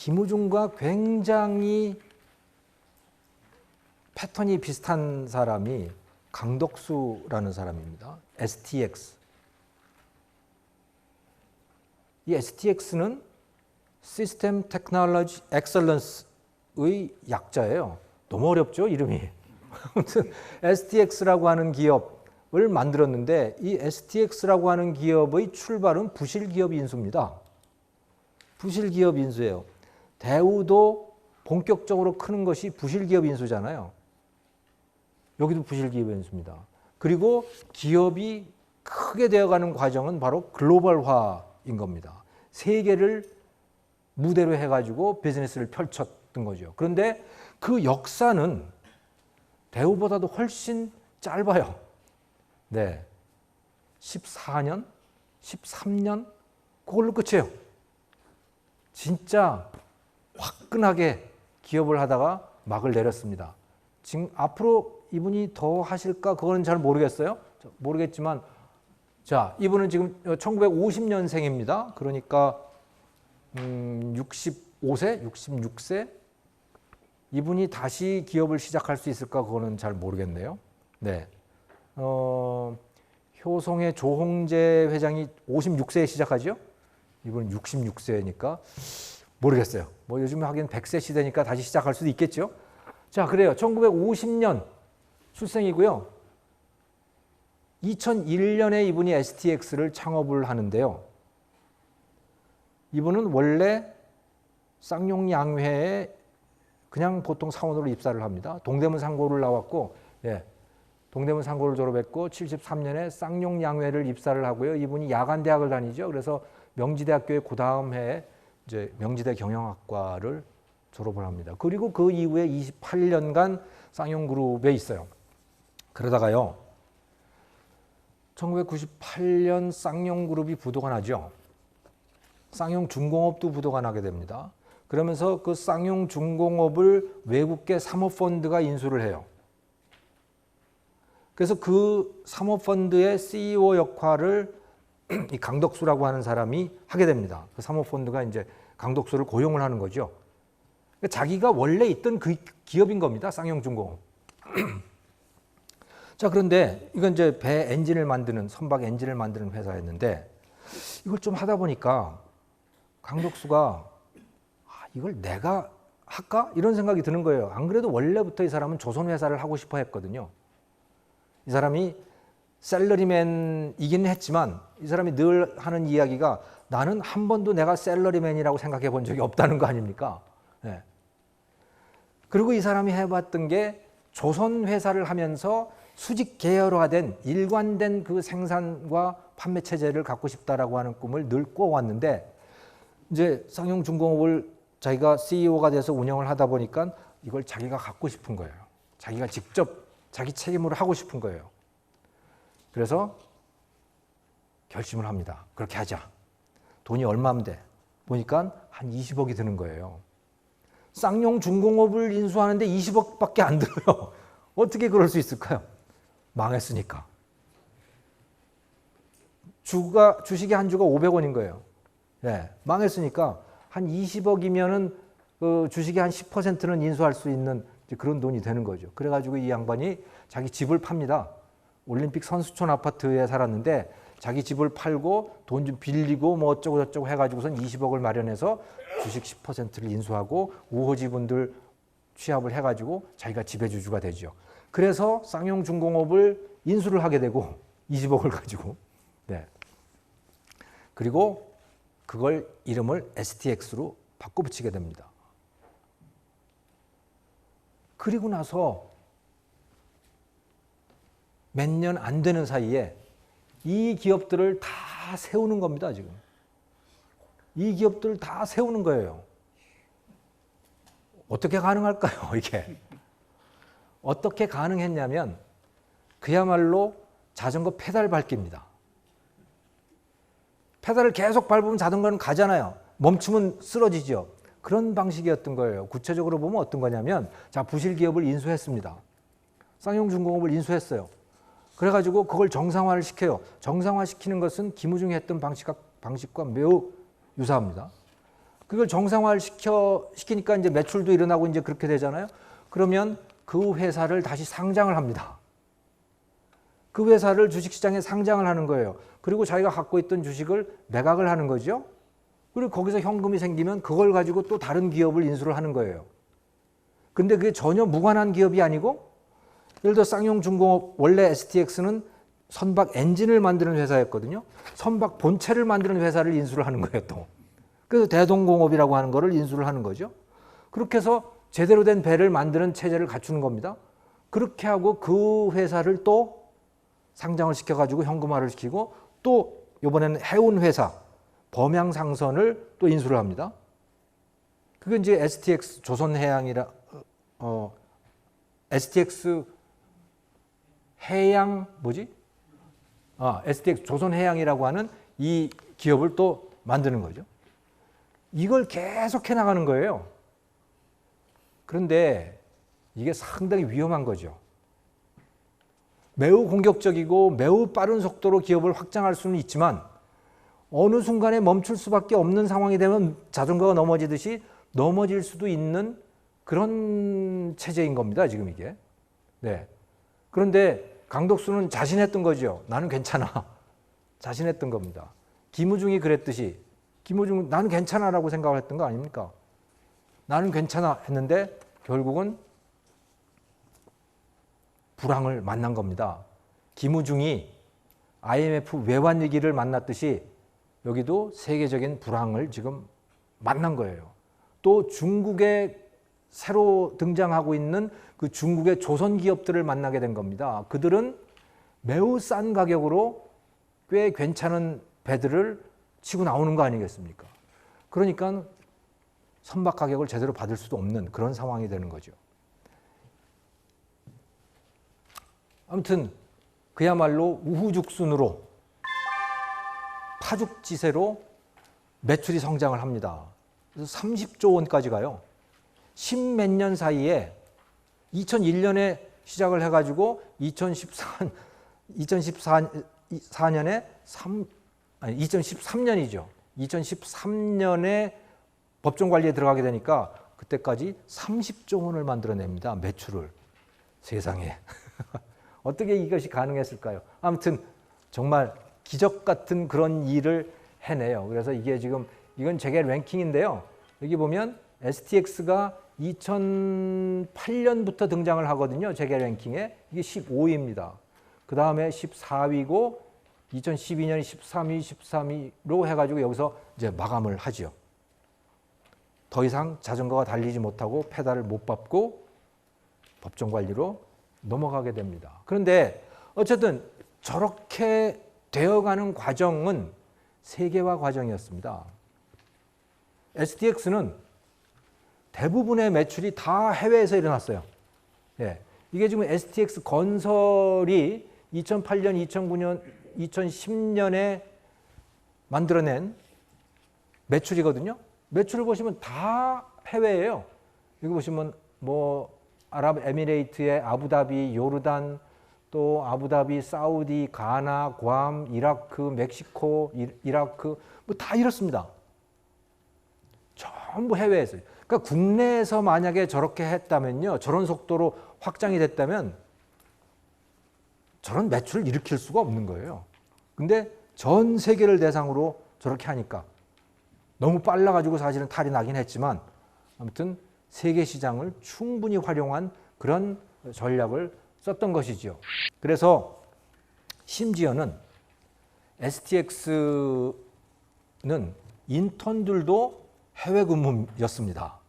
김우중과 굉장히 패턴이 비슷한 사람이 강덕수라는 사람입니다. STX. 이 STX는 System Technology Excellence의 약자예요. 너무 어렵죠, 이름이. 아무튼 STX라고 하는 기업을 만들었는데 이 STX라고 하는 기업의 출발은 부실기업 인수입니다. 부실기업 인수예요. 대우도 본격적으로 크는 것이 부실기업 인수잖아요. 여기도 부실기업 인수입니다. 그리고 기업이 크게 되어가는 과정은 바로 글로벌화인 겁니다. 세계를 무대로 해가지고 비즈니스를 펼쳤던 거죠. 그런데 그 역사는 대우보다도 훨씬 짧아요. 네, 14년, 13년 그걸로 끝이에요. 진짜 화끈하게 기업을 하다가 막을 내렸습니다. 지금 앞으로 이분이 더 하실까 그거는 잘 모르겠어요. 모르겠지만 자, 이분은 지금 1950년생입니다. 그러니까 65세, 66세 이분이 다시 기업을 시작할 수 있을까 그거는 잘 모르겠네요. 네, 효성의 조홍재 회장이 56세에 시작하죠. 이분은 66세니까 모르겠어요. 뭐 요즘 하긴 100세 시대니까 다시 시작할 수도 있겠죠. 자, 그래요. 1950년 출생이고요. 2001년에 이분이 STX를 창업을 하는데요. 이분은 원래 쌍용양회에 그냥 보통 사원으로 입사를 합니다. 동대문 상고를 나왔고, 예, 동대문 상고를 졸업했고 73년에 쌍용양회를 입사를 하고요. 이분이 야간대학을 다니죠. 그래서 명지대학교의 그 다음 해에 이제 명지대 경영학과를 졸업을 합니다. 그리고 그 이후에 28년간 쌍용그룹에 있어요. 그러다가요, 1998년 쌍용그룹이 부도가 나죠. 쌍용중공업도 부도가 나게 됩니다. 그러면서 그 쌍용중공업을 외국계 사모펀드가 인수를 해요. 그래서 그 사모펀드의 CEO 역할을 이 강덕수라고 하는 사람이 하게 됩니다. 그 사모펀드가 이제 강덕수를 고용을 하는 거죠. 그러니까 자기가 원래 있던 그 기업인 겁니다. 쌍용중공업. 자, 그런데 이건 이제 배 엔진을 만드는, 선박 엔진을 만드는 회사였는데 이걸 좀 하다 보니까 강덕수가 이걸 내가 할까? 이런 생각이 드는 거예요. 안 그래도 원래부터 이 사람은 조선회사를 하고 싶어 했거든요. 이 사람이 셀러리맨이긴 했지만 이 사람이 늘 하는 이야기가 나는 한 번도 내가 셀러리맨이라고 생각해 본 적이 없다는 거 아닙니까? 네. 그리고 이 사람이 해봤던 게 조선회사를 하면서 수직 계열화된 일관된 그 생산과 판매 체제를 갖고 싶다라고 하는 꿈을 늘 꿔왔는데 이제 쌍용중공업을 자기가 CEO가 돼서 운영을 하다 보니까 이걸 자기가 갖고 싶은 거예요. 자기가 직접 자기 책임으로 하고 싶은 거예요. 그래서 결심을 합니다. 그렇게 하자. 돈이 얼마면 돼? 보니까 한 20억이 드는 거예요. 쌍용중공업을 인수하는데 20억밖에 안 들어요. 어떻게 그럴 수 있을까요? 망했으니까. 주식이 한 주가 500원인 거예요. 네, 망했으니까 한 20억이면은 그 주식의 한 10%는 인수할 수 있는 그런 돈이 되는 거죠. 그래가지고 이 양반이 자기 집을 팝니다. 올림픽 선수촌 아파트에 살았는데 자기 집을 팔고 돈 좀 빌리고 뭐 어쩌고 저쩌고 해가지고선 20억을 마련해서 주식 10%를 인수하고 우호지분들 취합을 해가지고 자기가 지배주주가 되죠. 그래서 쌍용중공업을 인수를 하게 되고 20억을 가지고, 네. 그리고 그걸 이름을 STX로 바꿔 붙이게 됩니다. 그리고 나서 몇 년 안 되는 사이에 이 기업들을 다 세우는 겁니다, 지금. 이 기업들을 다 세우는 거예요. 어떻게 가능할까요, 이게? 어떻게 가능했냐면 그야말로 자전거 페달 밟기입니다. 페달을 계속 밟으면 자전거는 가잖아요. 멈추면 쓰러지죠. 그런 방식이었던 거예요. 구체적으로 보면 어떤 거냐면 자, 부실기업을 인수했습니다. 쌍용중공업을 인수했어요. 그래가지고 그걸 정상화를 시켜요. 정상화시키는 것은 김우중이 했던 방식과 매우 유사합니다. 그걸 정상화를 시키니까 이제 매출도 일어나고 이제 그렇게 되잖아요. 그러면 그 회사를 다시 상장을 합니다. 그 회사를 주식시장에 상장을 하는 거예요. 그리고 자기가 갖고 있던 주식을 매각을 하는 거죠. 그리고 거기서 현금이 생기면 그걸 가지고 또 다른 기업을 인수를 하는 거예요. 근데 그게 전혀 무관한 기업이 아니고, 예를 들어 쌍용중공업, 원래 STX는 선박 엔진을 만드는 회사였거든요. 선박 본체를 만드는 회사를 인수를 하는 거예요, 또. 그래서 대동공업이라고 하는 거를 인수를 하는 거죠. 그렇게 해서 제대로 된 배를 만드는 체제를 갖추는 겁니다. 그렇게 하고 그 회사를 또 상장을 시켜가지고 현금화를 시키고, 또 이번에는 해운 회사 범양상선을 또 인수를 합니다. 그게 이제 STX STX 해양 STX 조선해양이라고 하는 이 기업을 또 만드는 거죠. 이걸 계속해 나가는 거예요. 그런데 이게 상당히 위험한 거죠. 매우 공격적이고 매우 빠른 속도로 기업을 확장할 수는 있지만 어느 순간에 멈출 수밖에 없는 상황이 되면 자전거가 넘어지듯이 넘어질 수도 있는 그런 체제인 겁니다, 지금 이게. 네. 그런데 강덕수는 자신했던 거죠. 나는 괜찮아. 자신했던 겁니다. 김우중이 그랬듯이, 김우중은 나는 괜찮아라고 생각을 했던 거 아닙니까? 나는 괜찮아 했는데 결국은 불황을 만난 겁니다. 김우중이 IMF 외환 위기를 만났듯이 여기도 세계적인 불황을 지금 만난 거예요. 또 중국에 새로 등장하고 있는 그 중국의 조선 기업들을 만나게 된 겁니다. 그들은 매우 싼 가격으로 꽤 괜찮은 배들을 치고 나오는 거 아니겠습니까? 그러니까 선박 가격을 제대로 받을 수도 없는 그런 상황이 되는 거죠. 아무튼 그야말로 우후죽순으로 파죽지세로 매출이 성장을 합니다. 그래서 30조 원까지 가요. 10몇 년 사이에 2001년에 시작을 해가지고 2013년이죠. 2013년에 법정관리에 들어가게 되니까 그때까지 30조 원을 만들어냅니다. 매출을. 세상에. 어떻게 이것이 가능했을까요? 아무튼 정말 기적 같은 그런 일을 해내요. 그래서 이게 지금 이건 재계 랭킹인데요. 여기 보면 STX가 2008년부터 등장을 하거든요. 재계 랭킹에. 이게 15위입니다. 그 다음에 14위고 2012년이 13위, 13위로 해가지고 여기서 이제 마감을 하죠. 더 이상 자전거가 달리지 못하고 페달을 못 밟고 법정관리로 넘어가게 됩니다. 그런데 어쨌든 저렇게 되어가는 과정은 세계화 과정이었습니다. STX는 대부분의 매출이 다 해외에서 일어났어요. 예. 이게 지금 STX 건설이 2008년, 2009년, 2010년에 만들어낸 매출이거든요. 매출을 보시면 다 해외예요. 여기 보시면 뭐 아랍에미레이트의 아부다비, 요르단, 또 아부다비, 사우디, 가나, 괌, 이라크, 멕시코, 이라크 뭐 다 이렇습니다. 전부 해외에서. 그러니까 국내에서 만약에 저렇게 했다면요, 저런 속도로 확장이 됐다면 저런 매출을 일으킬 수가 없는 거예요. 근데 전 세계를 대상으로 저렇게 하니까 너무 빨라가지고 사실은 탈이 나긴 했지만 아무튼 세계 시장을 충분히 활용한 그런 전략을 썼던 것이죠. 그래서 심지어는 STX는 인턴들도 해외 근무였습니다.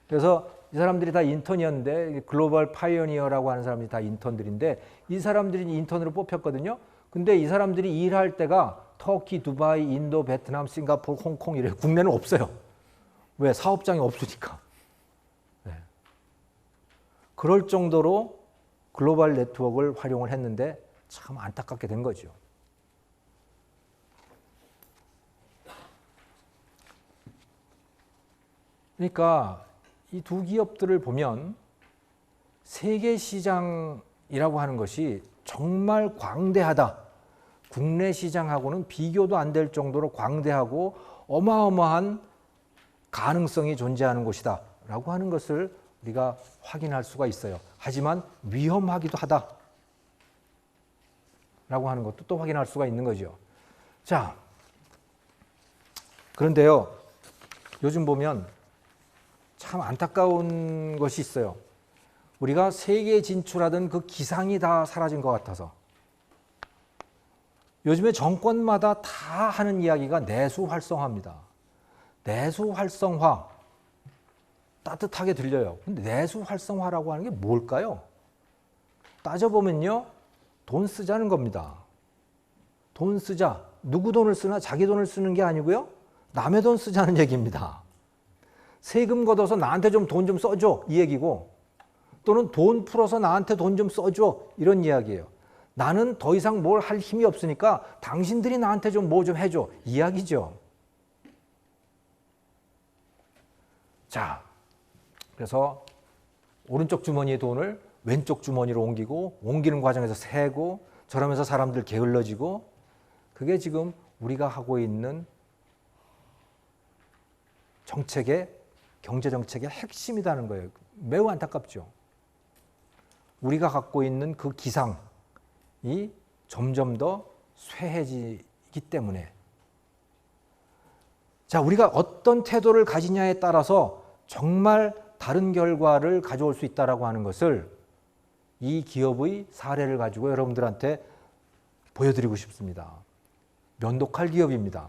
그래서 이 사람들이 다 인턴이었는데 글로벌 파이오니어라고 하는 사람들이 다 인턴들인데 이 사람들이 인턴으로 뽑혔거든요. 근데 이 사람들이 일할 때가 터키, 두바이, 인도, 베트남, 싱가포르, 홍콩 이래요. 국내는 없어요. 왜? 사업장이 없으니까. 네. 그럴 정도로 글로벌 네트워크를 활용을 했는데 참 안타깝게 된 거죠. 그러니까 이 두 기업들을 보면 세계 시장이라고 하는 것이 정말 광대하다. 국내 시장하고는 비교도 안 될 정도로 광대하고 어마어마한 가능성이 존재하는 곳이다 라고 하는 것을 우리가 확인할 수가 있어요. 하지만 위험하기도 하다 라고 하는 것도 또 확인할 수가 있는 거죠. 자, 그런데요, 요즘 보면 참 안타까운 것이 있어요. 우리가 세계에 진출하던 그 기상이 다 사라진 것 같아서 요즘에 정권마다 다 하는 이야기가 내수 활성화입니다. 내수 활성화, 따뜻하게 들려요. 근데 내수 활성화라고 하는 게 뭘까요? 따져보면요, 돈 쓰자는 겁니다. 돈 쓰자. 누구 돈을 쓰나? 자기 돈을 쓰는 게 아니고요, 남의 돈 쓰자는 얘기입니다. 세금 걷어서 나한테 좀 돈 좀 써줘, 이 얘기고, 또는 돈 풀어서 나한테 돈 좀 써줘, 이런 이야기예요. 나는 더 이상 뭘 할 힘이 없으니까 당신들이 나한테 좀 뭐 좀 해줘, 이야기죠. 자, 그래서 오른쪽 주머니의 돈을 왼쪽 주머니로 옮기고, 옮기는 과정에서 세고, 저러면서 사람들 게을러지고, 그게 지금 우리가 하고 있는 경제정책의 핵심이라는 거예요. 매우 안타깝죠. 우리가 갖고 있는 그 기상이 점점 더 쇠해지기 때문에, 자, 우리가 어떤 태도를 가지냐에 따라서 정말 다른 결과를 가져올 수 있다라고 하는 것을 이 기업의 사례를 가지고 여러분들한테 보여드리고 싶습니다. 면도칼 기업입니다.